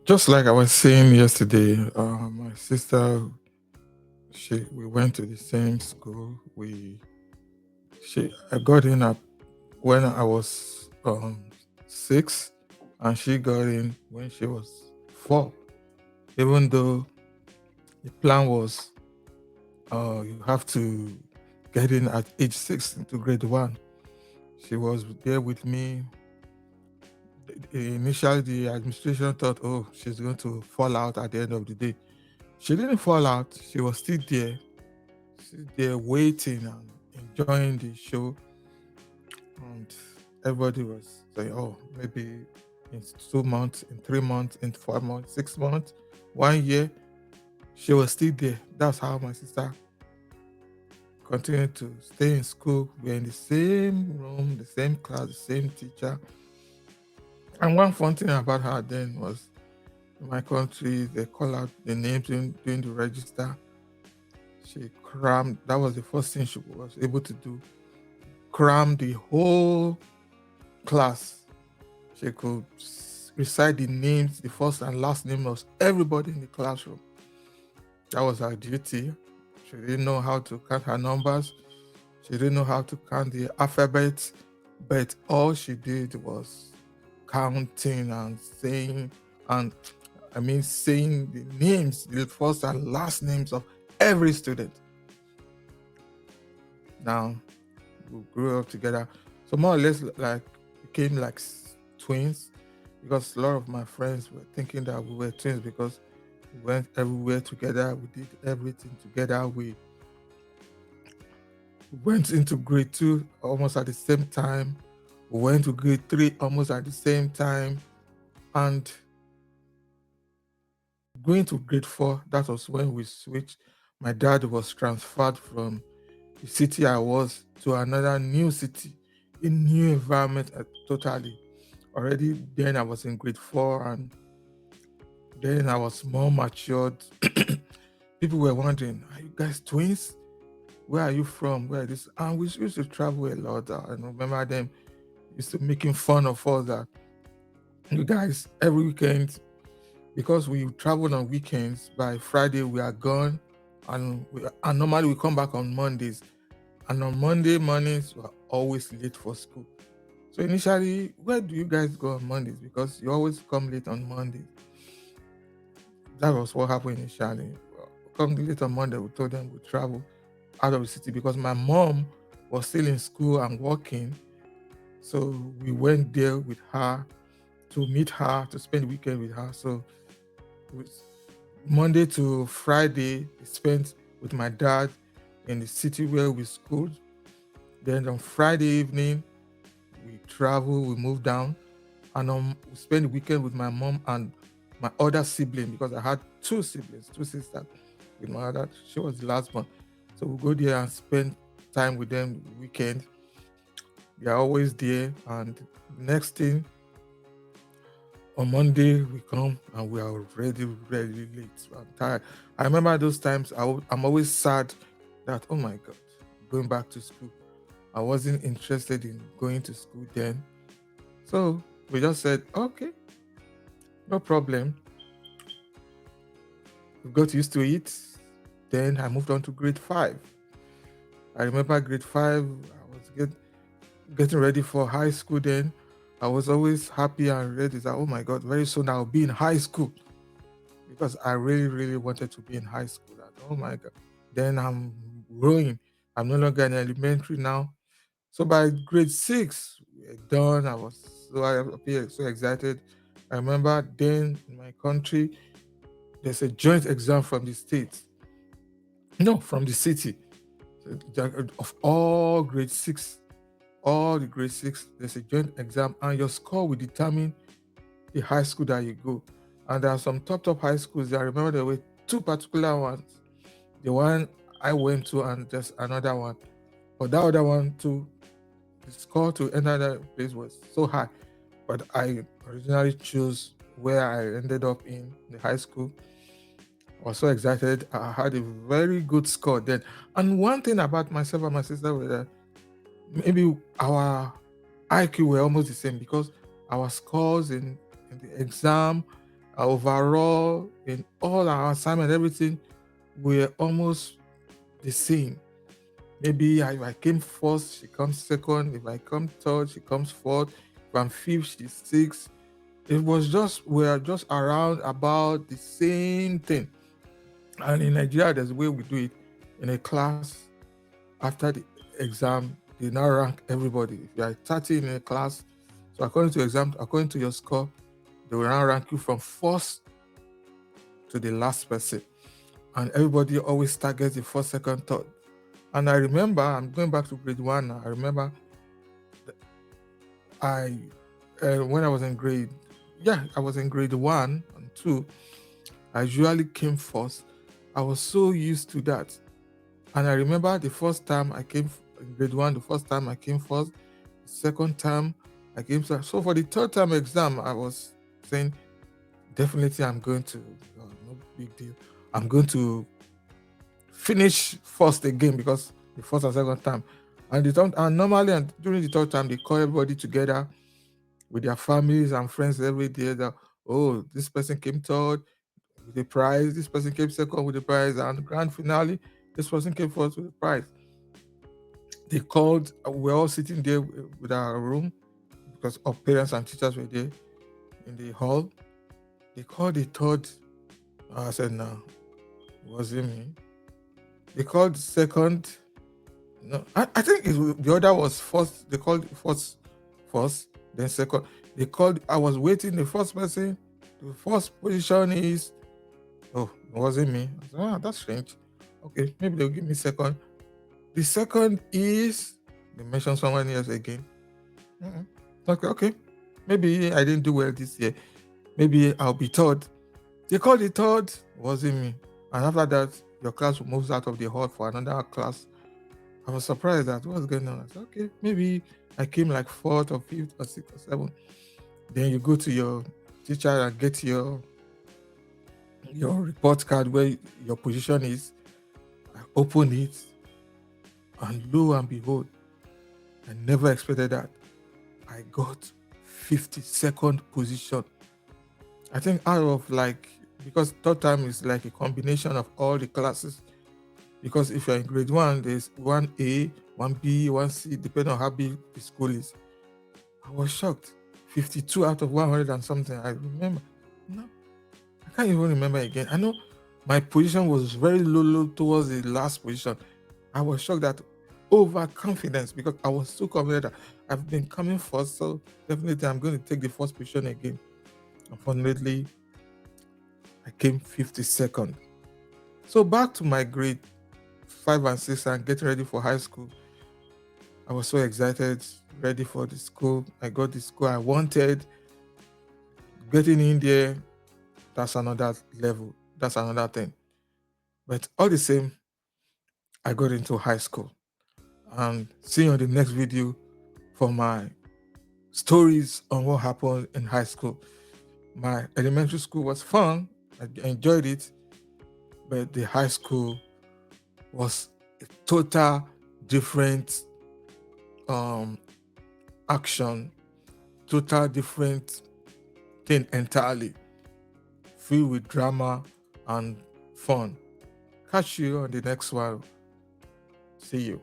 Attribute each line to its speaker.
Speaker 1: Just like I was saying yesterday, my sister, we went to the same school. I got in at when I was 6, and she got in when she was 4. Even though the plan was you have to get in at age 6 into grade 1. She was there with me. Initially, the administration thought, oh, she's going to fall out at the end of the day. She didn't fall out. She was still there waiting and enjoying the show. And everybody was saying, oh, maybe in 2 months, in 3 months, in 4 months, 6 months, 1 year, she was still there. That's how my sister continued to stay in school. We're in the same room, the same class, the same teacher. And one fun thing about her then was in my country, they call out the names during the register. She crammed, that was the first thing she was able to do, cram the whole class. She could recite the names, the first and last name of everybody in the classroom. That was her duty. She didn't know how to count her numbers. She didn't know how to count the alphabet, but all she did was counting and saying, and saying the names, the first and last names of every student. Now, we grew up together. So more or less like became like twins, because a lot of my friends were thinking that we were twins because we went everywhere together, we did everything together. We went into grade 2 almost at the same time. We went to grade 3 almost at the same time. And going to grade 4, that was when we switched. My dad was transferred from the city I was to another new city, a new environment totally. Already then I was in grade 4, and then I was more matured. People were wondering, are you guys twins? Where are you from? Where are this? And we used to travel a lot. I remember them used to making fun of us that you guys every weekend, because we traveled on weekends. By Friday we are gone, and normally we come back on Mondays. And on Monday mornings we're always late for school. So initially, where do you guys go on Mondays? Because you always come late on Mondays. That was what happened initially. Come late on Monday, we told them we travel out of the city because my mom was still in school and working. So we went there with her to meet her, to spend the weekend with her. So with Monday to Friday, I spent with my dad in the city where we schooled. Then on Friday evening, we travel, we move down, and we spend the weekend with my mom and my other sibling, because I had two siblings, two sisters. With my other, she was the last one. So we go there and spend time with them the weekend. They are always there. And next thing, on Monday we come and we are already really late. I'm tired. I remember those times. I'm always sad that, oh my god, going back to school. I wasn't interested in going to school then. So we just said, okay, no problem. We got used to it. Then I moved on to grade 5. I remember grade 5, I was getting ready for high school then. I was always happy and ready that, oh my God, very soon I'll be in high school, because I really, really wanted to be in high school. And, oh my God. Then I'm growing. I'm no longer in elementary now. So by grade 6, we're done. I was so happy, so excited. I remember then in my country, there's a joint exam from the state. No, from the city. So of all the grade 6, there's a joint exam, and your score will determine the high school that you go. And there are some top high schools. I remember there were two particular ones. The one I went to and just another one. But that other one too, the score to enter that place was so high. But I originally chose where I ended up in the high school. I was so excited. I had a very good score then. And one thing about myself and my sister was that maybe our IQ were almost the same, because our scores in the exam overall, in all our assignment, everything, we're almost the same. Maybe if I came first, she comes second. If I come third, she comes fourth. If I'm fifth, she's sixth. It was just, we're just around about the same thing. And in Nigeria, there's a way we do it. In a class, after the exam, they now rank everybody. If you are 30 in a class, so according to your score, they will now rank you from first to the last person. And everybody always targets the first, second, third. And I remember, I'm going back to grade one now. I remember I, when I was in I was in grade one and two. I usually came first. I was so used to that. And I remember the first time I came in grade one, the first time I came first, the second time I came first. So for the third time exam, I was saying, definitely I'm going to, no big deal. I'm going to finish first again because the first and second time. And normally, and during the third time, they call everybody together with their families and friends every day. That, oh, this person came third with the prize, this person came second with the prize, and grand finale, this person came first with the prize. They called, we're all sitting there with our room because our parents and teachers were there in the hall. They called the third. I said, no, it wasn't me. They called the second. No, I think the order was first. They called first, then second. They called. I was waiting. The first person, the first position is. Oh, it wasn't me. I said, that's strange. Okay, maybe they'll give me second. The second is. They mentioned someone else again. Okay. Maybe I didn't do well this year. Maybe I'll be third. They called the third. It wasn't me. And after that, your class moves out of the hall for another class. I was surprised that what's going on. I said, okay, maybe I came like fourth or fifth or sixth or seventh. Then you go to your teacher and get your report card where your position is. I open it, and lo and behold, I never expected that. I got 52nd position. I think out of because third time is like a combination of all the classes. Because if you're in grade one, there's 1A, 1B, 1C, depending on how big the school is. I was shocked. 52 out of 100 and something. I remember. No, I can't even remember again. I know my position was very low towards the last position. I was shocked that overconfidence because I was so confident that I've been coming first. So definitely I'm going to take the first position again. Unfortunately, I came 52nd. So back to my grade 5 and 6 and getting ready for high school. I was so excited, ready for the school. I got the school I wanted. Getting in there, that's another level. That's another thing. But all the same, I got into high school. And see you on the next video for my stories on what happened in high school. My elementary school was fun. I enjoyed it. But the high school was a total different action, total different thing entirely, filled with drama and fun. Catch you on the next one. See you.